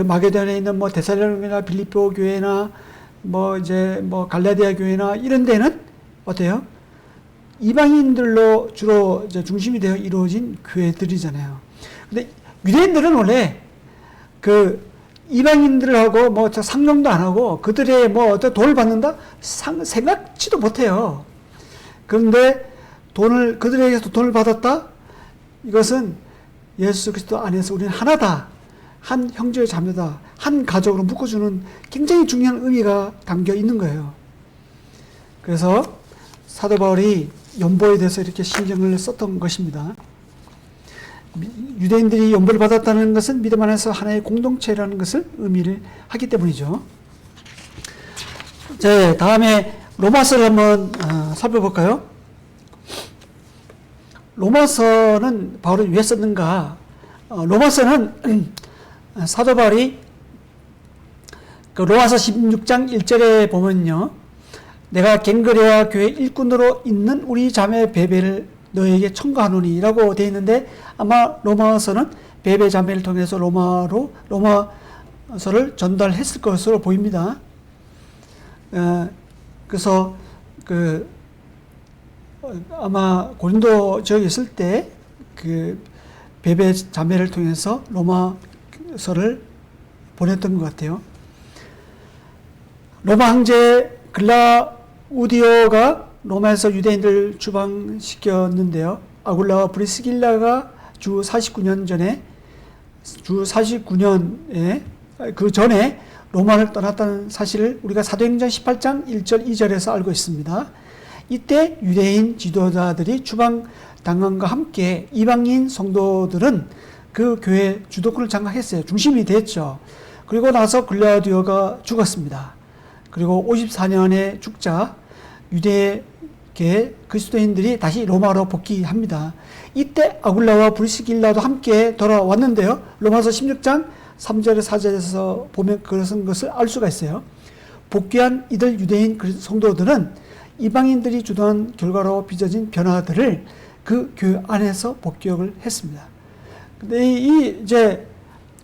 S1: 마게도냐에 있는 뭐 데살로니가 빌립보 교회나 뭐 갈라디아 교회나 이런 데는 어때요? 이방인들로 주로 이제 중심이 되어 이루어진 교회들이잖아요. 근데 유대인들은 원래 이방인들하고 뭐 상종도 안 하고 그들의 뭐 어떤 돈을 받는다? 생각지도 못해요. 그런데 그들에게서 돈을 받았다? 이것은 예수 그리스도 안에서 우리는 하나다. 한 형제 자매다. 한 가족으로 묶어주는 굉장히 중요한 의미가 담겨 있는 거예요. 그래서 사도 바울이 연보에 대해서 이렇게 신경을 썼던 것입니다. 유대인들이 연보를 받았다는 것은 믿음 안에서 하나의 공동체라는 것을 의미를 하기 때문이죠. 자, 다음에 로마서를 한번 살펴볼까요? 로마서는 바울이 왜 썼는가? 로마서는 사도 바울이 그 로마서 16장 1절에 보면요, 내가 갱그레아 교회 일꾼으로 있는 우리 자매 베베를 너에게 청구하노니 라고 되어 있는데, 아마 로마서는 베베 자매를 통해서 로마서를 전달했을 것으로 보입니다. 그래서 아마 고린도 지역에 있을 때 그 베베 자매를 통해서 로마서를 보냈던 것 같아요. 로마 황제 글라우디오가 로마에서 유대인들을 추방시켰는데요. 아굴라와 브리스길라가 주 49년에 그 전에 로마를 떠났다는 사실을 우리가 사도행전 18장 1절 2절에서 알고 있습니다. 이때 유대인 지도자들이 추방당함과 함께 이방인 성도들은 그 교회 주도권을 장악했어요. 중심이 됐죠. 그리고 나서 글라우디오가 죽었습니다. 그리고 54년에 죽자 유대계 그리스도인들이 다시 로마로 복귀합니다. 이때 아굴라와 브리스길라도 함께 돌아왔는데요. 로마서 16장 3절에 4절에서 보면 그런 것을 알 수가 있어요. 복귀한 이들 유대인 성도들은 이방인들이 주도한 결과로 빚어진 변화들을 그 교회 안에서 복기를 했습니다. 근데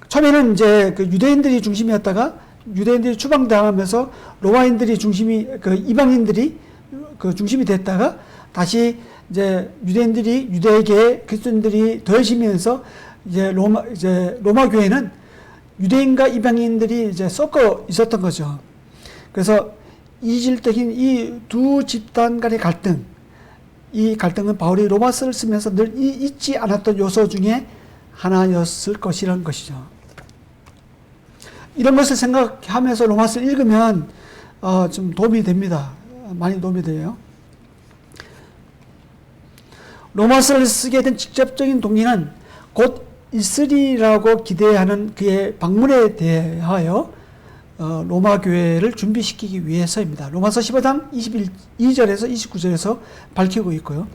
S1: 처음에는 그 유대인들이 중심이었다가 유대인들이 추방당하면서 로마인들이 이방인들이 그 중심이 됐다가 다시 유대인들이 유대계 그리스도인들이 더해지면서 로마 교회는 유대인과 이방인들이 섞어 있었던 거죠. 그래서 이질적인 이 두 집단 간의 갈등, 이 갈등은 바울이 로마서를 쓰면서 늘 잊지 않았던 요소 중에 하나였을 것이라는 것이죠. 이런 것을 생각하면서 로마서를 읽으면 좀 도움이 됩니다. 많이 도움이 돼요. 로마서를 쓰게 된 직접적인 동기는 곧 있으리라고 기대하는 그의 방문에 대하여 로마 교회를 준비시키기 위해서입니다. 로마서 15장 22절에서 29절에서 밝히고 있고요.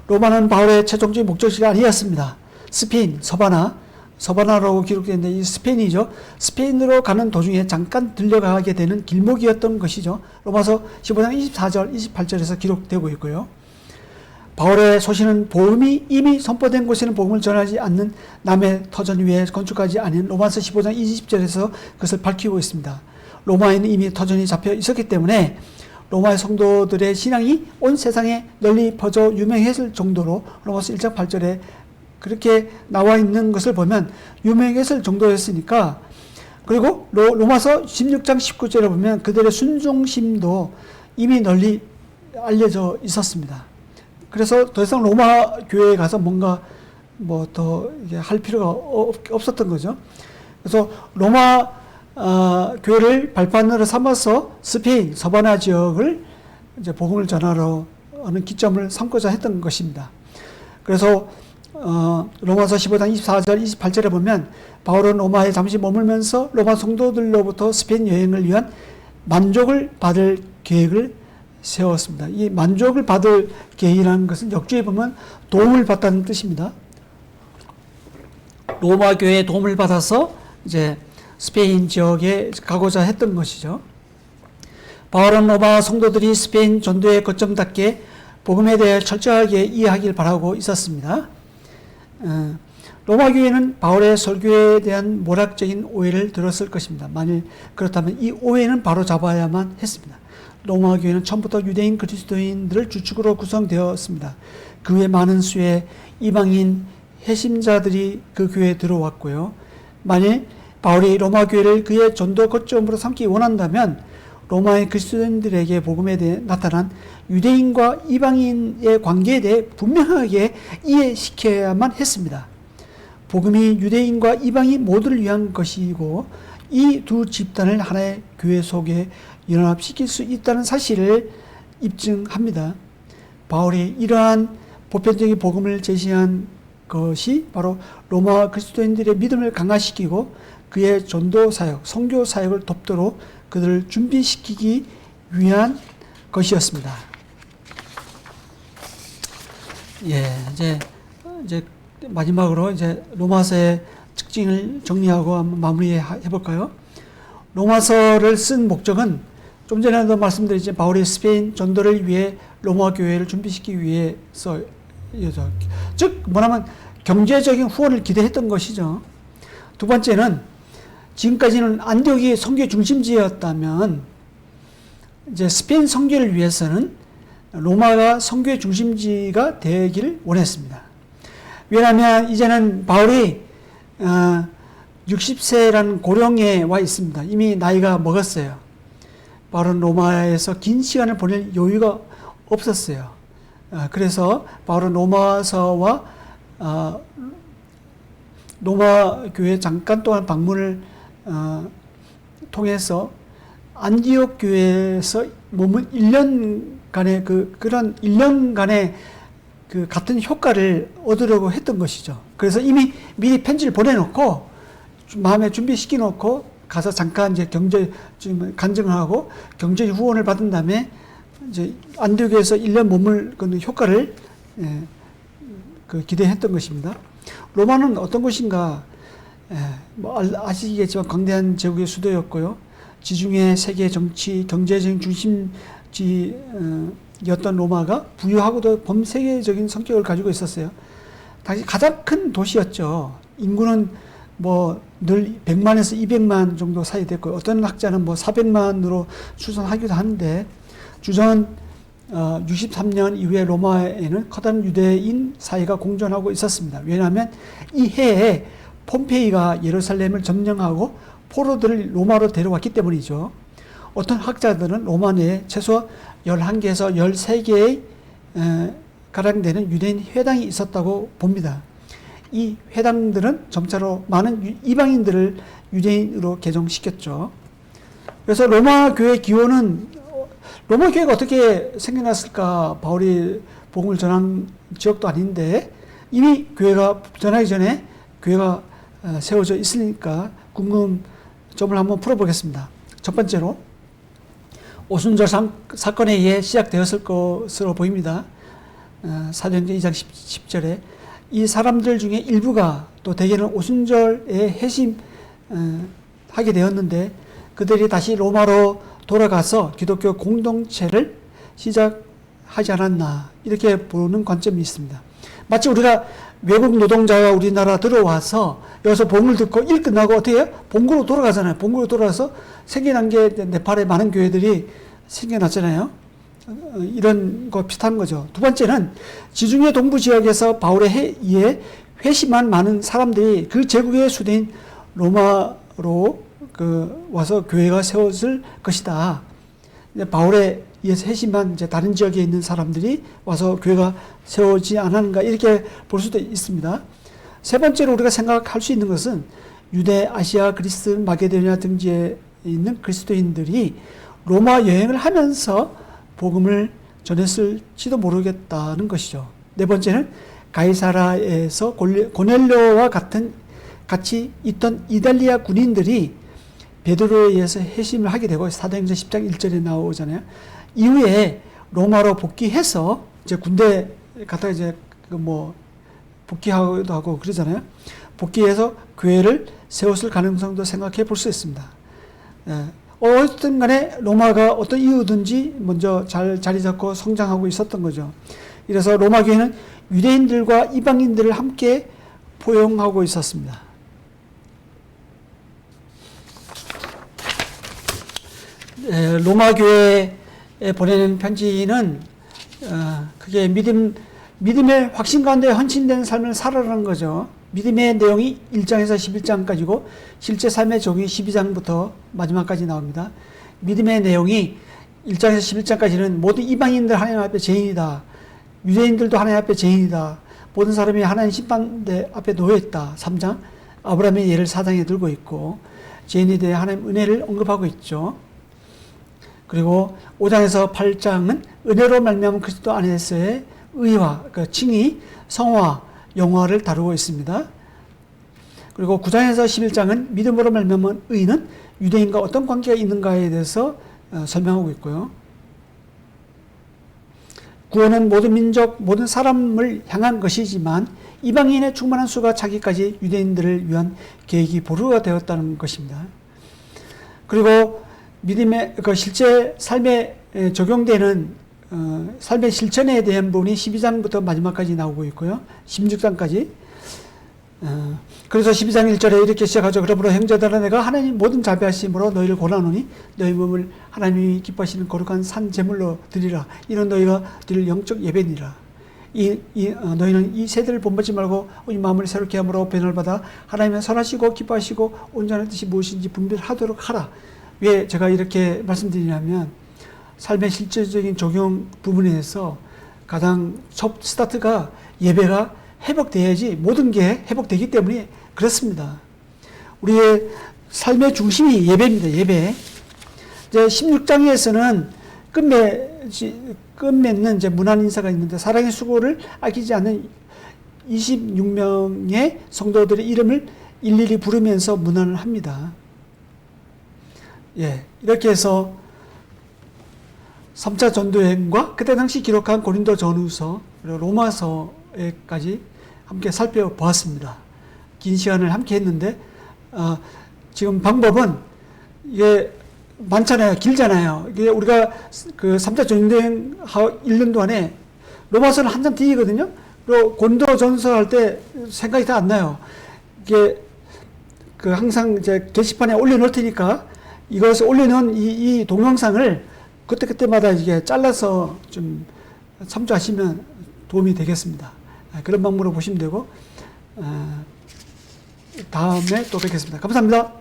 S1: 로마는 바울의 최종적인 목적지가 아니었습니다. 스페인, 서바나라고 기록되는데 이 스페인이죠. 스페인으로 가는 도중에 잠깐 들려가게 되는 길목이었던 것이죠. 로마서 15장 24절, 28절에서 기록되고 있고요. 바울의 소신은 복음이 이미 선포된 곳에는 복음을 전하지 않는 남의 터전 위에 건축하지 않은 로마서 15장 20절에서 그것을 밝히고 있습니다. 로마에는 이미 터전이 잡혀 있었기 때문에 로마의 성도들의 신앙이 온 세상에 널리 퍼져 유명했을 정도로 로마서 1장 8절에 그렇게 나와 있는 것을 보면 유명했을 정도였으니까, 그리고 로마서 16장 19절에 보면 그들의 순종심도 이미 널리 알려져 있었습니다. 그래서 더 이상 로마 교회에 가서 뭔가 더 할 필요가 없었던 거죠. 그래서 로마 교회를 발판으로 삼아서 스페인, 서바나 지역을 복음을 전하러 하는 기점을 삼고자 했던 것입니다. 그래서 로마서 15장 24절, 28절에 보면 바울은 로마에 잠시 머물면서 로마 성도들로부터 스페인 여행을 위한 만족을 받을 계획을 세웠습니다. 이 만족을 받을 계획이라는 것은 역주에 보면 도움을 받다는 뜻입니다. 로마 교회의 도움을 받아서 스페인 지역에 가고자 했던 것이죠. 바울은 로마 성도들이 스페인 전도의 거점답게 복음에 대해 철저하게 이해하길 바라고 있었습니다. 로마 교회는 바울의 설교에 대한 모략적인 오해를 들었을 것입니다. 만일 그렇다면 이 오해는 바로 잡아야만 했습니다. 로마 교회는 처음부터 유대인 그리스도인들을 주축으로 구성되었습니다. 그 외 많은 수의 이방인 해심자들이 그 교회에 들어왔고요. 만일 바울이 로마 교회를 그의 전도 거점으로 삼기 원한다면 로마의 그리스도인들에게 복음에 대해 나타난 유대인과 이방인의 관계에 대해 분명하게 이해시켜야만 했습니다. 복음이 유대인과 이방인 모두를 위한 것이고 이 두 집단을 하나의 교회 속에 연합시킬 수 있다는 사실을 입증합니다. 바울이 이러한 보편적인 복음을 제시한 것이 바로 로마 그리스도인들의 믿음을 강화시키고 그의 전도 사역, 선교 사역을 돕도록 그들을 준비시키기 위한 것이었습니다. 예, 이제 마지막으로 이제 로마서의 특징을 정리하고 한번 마무리해 볼까요? 로마서를 쓴 목적은 좀 전에도 말씀드렸지만 바울이 스페인 전도를 위해 로마 교회를 준비시키기 위해서, 즉 뭐냐면 경제적인 후원을 기대했던 것이죠. 두 번째는 지금까지는 안디옥이 선교 중심지였다면 이제 스페인 선교를 위해서는 로마가 선교의 중심지가 되기를 원했습니다. 왜냐하면 이제는 바울이 60세라는 고령에 와 있습니다. 이미 나이가 먹었어요. 바울은 로마에서 긴 시간을 보낼 여유가 없었어요. 그래서 바울은 로마서와 로마 교회 잠깐 동안 방문을 통해서 안디옥 교회에서 머문 1년간의 그런 1년간의 그 같은 효과를 얻으려고 했던 것이죠. 그래서 이미 미리 편지를 보내놓고 마음에 준비시켜 놓고 가서 잠깐 이제 경제 간증을 하고 경제 후원을 받은 다음에 이제 안디옥에서 1년 머물는 효과를 기대했던 것입니다. 로마는 어떤 곳인가? 뭐 아시겠지만 광대한 제국의 수도였고요. 지중해 세계 정치 경제적인 중심지였던 로마가 부유하고도 범세계적인 성격을 가지고 있었어요. 당시 가장 큰 도시였죠. 인구는 뭐 늘 100만에서 200만 정도 사이 됐고 어떤 학자는 뭐 400만으로 추산하기도 하는데 주전 63년 이후에 로마에는 커다란 유대인 사회가 공존하고 있었습니다. 왜냐하면 이 해에 폼페이가 예루살렘을 점령하고 포로들을 로마로 데려왔기 때문이죠. 어떤 학자들은 로마 내에 최소 11개에서 13개의 가량 되는 유대인 회당이 있었다고 봅니다. 이 회당들은 점차로 많은 이방인들을 유대인으로 개종시켰죠. 그래서 로마 교회 기원은 로마 교회가 어떻게 생겨났을까? 바울이 복음을 전한 지역도 아닌데 이미 교회가 전하기 전에 교회가 세워져 있으니까 궁금점을 한번 풀어보겠습니다. 첫 번째로 오순절 사건에 의해 시작되었을 것으로 보입니다. 사도행전 2장 10절에 이 사람들 중에 일부가 또 대개는 오순절에 회심하게 되었는데 그들이 다시 로마로 돌아가서 기독교 공동체를 시작하지 않았나 이렇게 보는 관점이 있습니다. 마치 우리가 외국 노동자가 우리나라 들어와서 여기서 복음을 듣고 일 끝나고 어떻게 해요? 본국으로 돌아가잖아요. 본국으로 돌아가서 생겨난 게 네팔에 많은 교회들이 생겨났잖아요. 이런 거 비슷한 거죠. 두 번째는 지중해 동부 지역에서 바울에 의해 회심한 많은 사람들이 그 제국의 수도인 로마로 와서 교회가 세워질 것이다. 바울에 의해서 회심한 이제 다른 지역에 있는 사람들이 와서 교회가 세워지지 않았는가 이렇게 볼 수도 있습니다. 세 번째로 우리가 생각할 수 있는 것은 유대, 아시아, 그리스, 마게도니아 등지에 있는 그리스도인들이 로마 여행을 하면서 복음을 전했을지도 모르겠다는 것이죠. 네 번째는 가이사라에서 고넬료와 같이 있던 이탈리아 군인들이 베드로에 의해서 회심을 하게 되고 사도행전 10장 1절에 나오잖아요. 이후에 로마로 복귀해서 이제 군대 갔다가 이제 복귀하기도 하고 그러잖아요. 복귀해서 교회를 세웠을 가능성도 생각해 볼 수 있습니다. 어쨌든 간에 로마가 어떤 이유든지 먼저 잘 자리 잡고 성장하고 있었던 거죠. 이래서 로마 교회는 유대인들과 이방인들을 함께 포용하고 있었습니다. 로마 교회에 보내는 편지는 그게 믿음의 확신 가운데 헌신된 삶을 살아라는 거죠. 믿음의 내용이 1장에서 11장까지고 실제 삶의 적용이 12장부터 마지막까지 나옵니다. 믿음의 내용이 1장에서 11장까지는 모든 이방인들 하나님 앞에 죄인이다. 유대인들도 하나님 앞에 죄인이다. 모든 사람이 하나님 심판대 앞에 놓여있다. 3장 아브라함의 예를 4장에 들고 있고 죄인에 대해 하나님 은혜를 언급하고 있죠. 그리고 5장에서 8장은 은혜로 말미암은 그리스도 안에서의 의와 칭의, 성화, 영화를 다루고 있습니다. 그리고 9장에서 11장은 믿음으로 말미암은 의인은 유대인과 어떤 관계가 있는가에 대해서 설명하고 있고요. 구원은 모든 민족, 모든 사람을 향한 것이지만 이방인의 충만한 수가 차기까지 유대인들을 위한 계획이 보루가 되었다는 것입니다. 그리고 믿음의 실제 삶에 적용되는 삶의 실천에 대한 부분이 12장부터 마지막까지 나오고 있고요. 16장까지. 그래서 12장 1절에 이렇게 시작하죠. 그러므로 형제들아 내가 하나님 모든 자비하심으로 너희를 권하노니 너희 몸을 하나님이 기뻐하시는 거룩한 산 제물로 드리라. 이는 너희가 드릴 영적 예배니라. 너희는 이 세대를 본받지 말고 이 마음을 새롭게 함으로 변화를 받아 하나님의 선하시고 기뻐하시고 온전한 뜻이 무엇인지 분별하도록 하라. 왜 제가 이렇게 말씀드리냐면 삶의 실질적인 적용 부분에서 가장 첫 스타트가 예배가 회복돼야지 모든 게 회복되기 때문에 그렇습니다. 우리의 삶의 중심이 예배입니다. 예배. 이제 16장에서는 끝맺는 이제 문안 인사가 있는데 사랑의 수고를 아끼지 않는 26명의 성도들의 이름을 일일이 부르면서 문안을 합니다. 예, 이렇게 해서 3차 전도여행과 그때 당시 기록한 고린도 전후서 그리고 로마서에까지 함께 살펴보았습니다. 긴 시간을 함께 했는데 지금 방법은 이게 많잖아요. 길잖아요. 이게 우리가 그 3차 전도여행 읽는 동안에 로마서는 한참 뒤이거든요. 그리고 고린도 전서 할 때 생각이 다 안 나요. 이게 그 항상 이제 게시판에 올려놓을 테니까 이것을 올려놓은 이 동영상을 그때마다 이게 잘라서 좀 참조하시면 도움이 되겠습니다. 그런 방법으로 보시면 되고, 다음에 또 뵙겠습니다. 감사합니다.